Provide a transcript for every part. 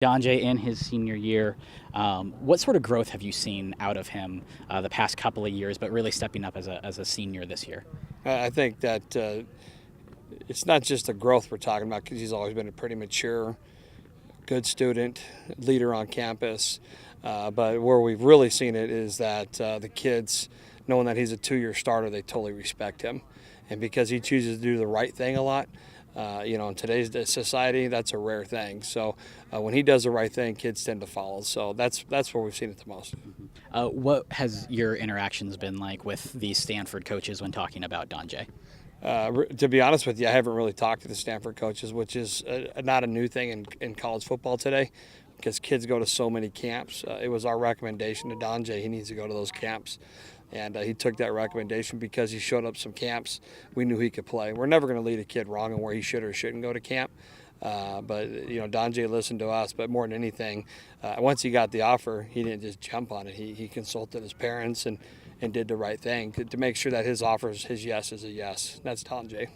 Donjae in his senior year. What sort of growth have you seen out of him the past couple of years, but really stepping up as a senior this year? I think that it's not just the growth we're talking about because he's always been a pretty mature, good student, leader on campus. But where we've really seen it is that the kids, knowing that he's a 2-year starter, they totally respect him. And because he chooses to do the right thing a lot, in today's society, that's a rare thing. So when he does the right thing, kids tend to follow. So that's where we've seen it the most. What has your interactions been like with these Stanford coaches when talking about Donjae? To be honest with you, I haven't really talked to the Stanford coaches, which is not a new thing in college football today because kids go to so many camps. It was our recommendation to Donjae. He needs to go to those camps. And he took that recommendation because he showed up some camps. We knew he could play. We're never going to lead a kid wrong on where he should or shouldn't go to camp. But Donjae listened to us. But more than anything, once he got the offer, he didn't just jump on it. He consulted his parents and did the right thing to make sure that his offer, his yes, is a yes. That's Donjae.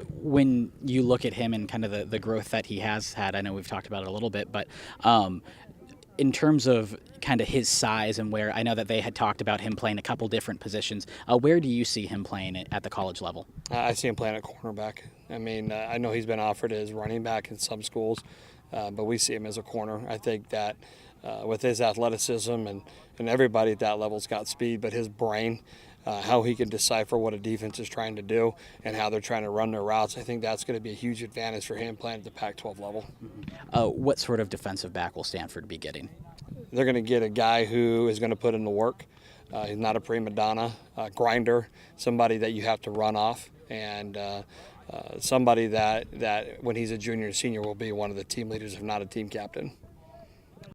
When you look at him and kind of the growth that he has had, I know we've talked about it a little bit, but in terms of kind of his size and where I know that they had talked about him playing a couple different positions, where do you see him playing at the college level? I see him playing at cornerback. I mean, I know he's been offered as running back in some schools, but we see him as a corner. I think that with his athleticism and everybody at that level's got speed, but his brain, how he can decipher what a defense is trying to do and how they're trying to run their routes, I think that's going to be a huge advantage for him playing at the Pac-12 level. What sort of defensive back will Stanford be getting? They're going to get a guy who is going to put in the work. He's not a prima donna, grinder, somebody that you have to run off, and somebody that when he's a junior and senior will be one of the team leaders, if not a team captain.